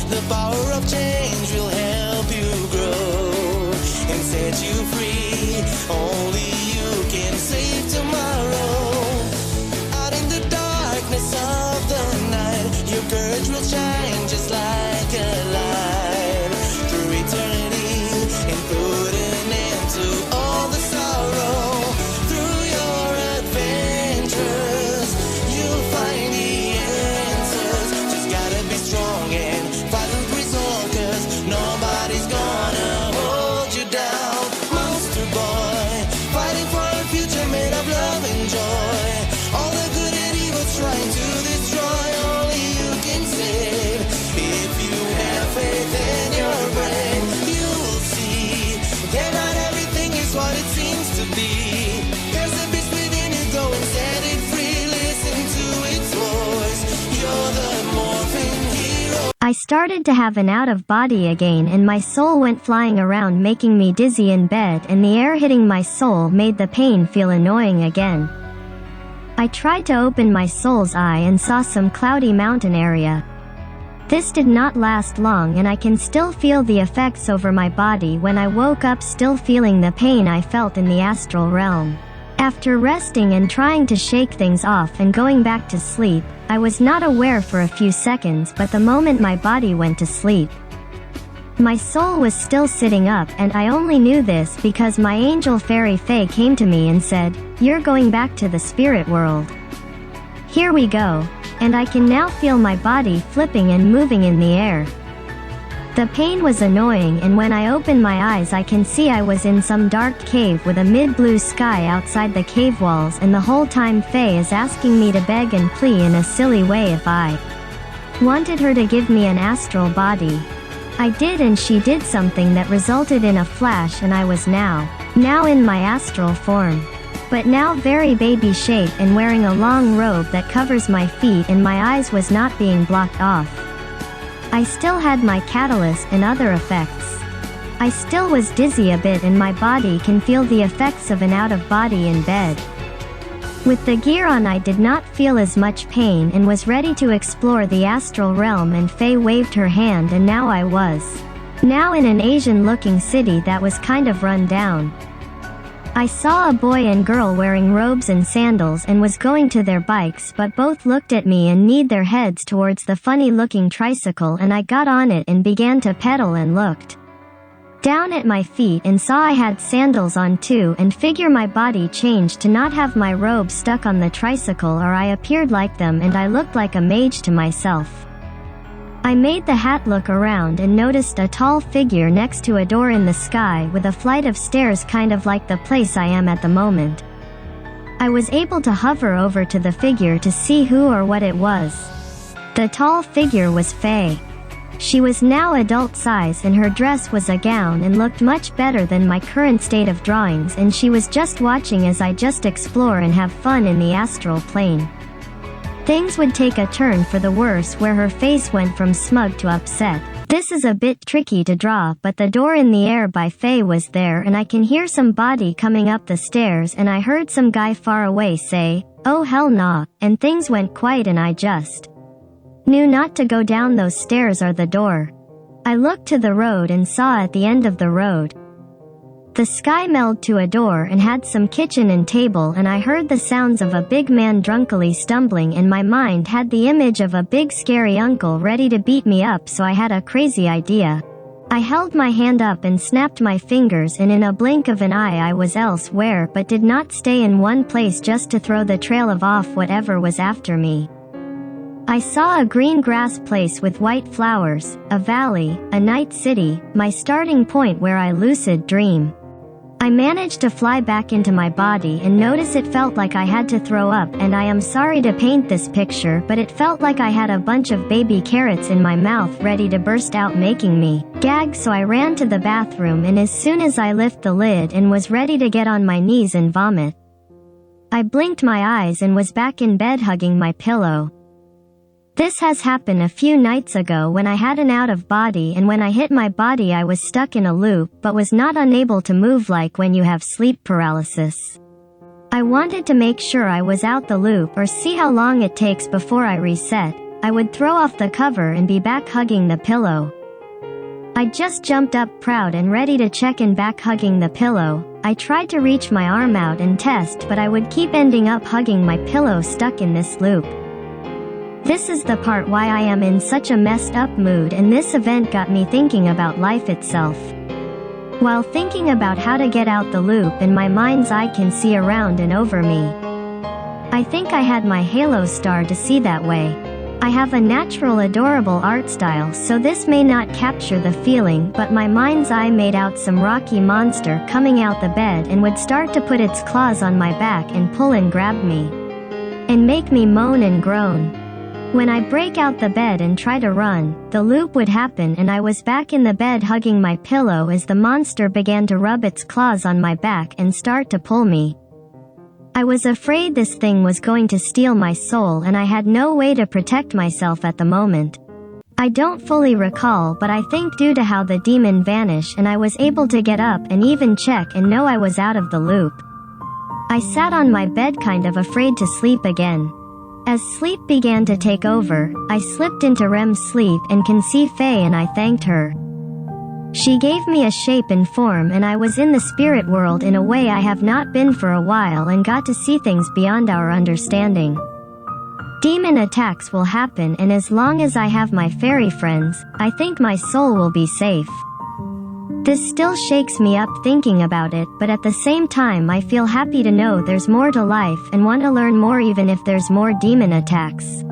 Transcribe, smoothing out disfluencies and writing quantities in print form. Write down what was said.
The power of change will help you grow and set you free. Only you can save tomorrow. Out in the darkness of the night, your courage will shine just like a light through eternity and put an end to all the sorrow. Through your adventures, you'll find the answers. Just gotta be strong and fight with resolve, 'cause nobody's gonna hold you down. Monster boy, fighting for a future made of love and joy. All the good and evil's trying to destroy. Only you can save. If you have faith in your brain, you'll see that not everything is what it seems to be. There's a beast within you, go and set it free. Listen to its voice. You're the morphing hero. I started to have an out-of-body again, and my soul went flying around, making me dizzy in bed, and the air hitting my soul made the pain feel annoying again. I tried to open my soul's eye and saw some cloudy mountain area. This did not last long, and I can still feel the effects over my body when I woke up, still feeling the pain I felt in the astral realm. After resting and trying to shake things off and going back to sleep, I was not aware for a few seconds, but the moment my body went to sleep, my soul was still sitting up, and I only knew this because my angel fairy Faye came to me and said, "You're going back to the spirit world. Here we go." And I can now feel my body flipping and moving in the air. The pain was annoying, and when I opened my eyes I can see I was in some dark cave with a mid-blue sky outside the cave walls, and the whole time Faye is asking me to beg and plea in a silly way if I wanted her to give me an astral body. I did, and she did something that resulted in a flash, and I was now in my astral form. But now very baby shape and wearing a long robe that covers my feet, and my eyes was not being blocked off. I still had my catalyst and other effects. I still was dizzy a bit, and my body can feel the effects of an out-of-body in bed. With the gear on I did not feel as much pain and was ready to explore the astral realm, and Faye waved her hand, and now I was now in an Asian-looking city that was kind of run down. I saw a boy and girl wearing robes and sandals and was going to their bikes, but both looked at me and kneed their heads towards the funny-looking tricycle, and I got on it and began to pedal and looked down at my feet and saw I had sandals on too, and figure my body changed to not have my robe stuck on the tricycle, or I appeared like them and I looked like a mage to myself. I made the hat look around and noticed a tall figure next to a door in the sky with a flight of stairs, kind of like the place I am at the moment. I was able to hover over to the figure to see who or what it was. The tall figure was Faye. She was now adult size, and her dress was a gown and looked much better than my current state of drawings, and she was just watching as I just explore and have fun in the astral plane. Things would take a turn for the worse, where her face went from smug to upset. This is a bit tricky to draw, but the door in the air by Faye was there, and I can hear some body coming up the stairs, and I heard some guy far away say, "Oh hell nah," and things went quiet, and I just knew not to go down those stairs or the door. I looked to the road and saw at the end of the road the sky melded to a door and had some kitchen and table, and I heard the sounds of a big man drunkily stumbling, and my mind had the image of a big scary uncle ready to beat me up, so I had a crazy idea. I held my hand up and snapped my fingers, and in a blink of an eye I was elsewhere, but did not stay in one place just to throw the trail of off whatever was after me. I saw a green grass place with white flowers, a valley, a night city, my starting point where I lucid dream. I managed to fly back into my body and notice it felt like I had to throw up, and I am sorry to paint this picture, but it felt like I had a bunch of baby carrots in my mouth ready to burst out, making me gag, so I ran to the bathroom, and as soon as I lift the lid and was ready to get on my knees and vomit, I blinked my eyes and was back in bed hugging my pillow. This has happened a few nights ago when I had an out-of-body, and when I hit my body I was stuck in a loop, but was not unable to move like when you have sleep paralysis. I wanted to make sure I was out the loop or see how long it takes before I reset, I would throw off the cover and be back hugging the pillow. I just jumped up proud and ready to check in, back hugging the pillow. I tried to reach my arm out and test, but I would keep ending up hugging my pillow, stuck in this loop. This is the part why I am in such a messed up mood, and this event got me thinking about life itself. While thinking about how to get out the loop, in my mind's eye can see around and over me. I think I had my halo star to see that way. I have a natural adorable art style, so this may not capture the feeling, but my mind's eye made out some rocky monster coming out the bed and would start to put its claws on my back and pull and grab me. And make me moan and groan. When I break out the bed and try to run, the loop would happen and I was back in the bed hugging my pillow as the monster began to rub its claws on my back and start to pull me. I was afraid this thing was going to steal my soul, and I had no way to protect myself at the moment. I don't fully recall, but I think due to how the demon vanished and I was able to get up and even check and know I was out of the loop. I sat on my bed kind of afraid to sleep again. As sleep began to take over, I slipped into REM sleep and can see Faye, and I thanked her. She gave me a shape and form, and I was in the spirit world in a way I have not been for a while and got to see things beyond our understanding. Demon attacks will happen, and as long as I have my fairy friends, I think my soul will be safe. This still shakes me up thinking about it, but at the same time I feel happy to know there's more to life and want to learn more even if there's more demon attacks.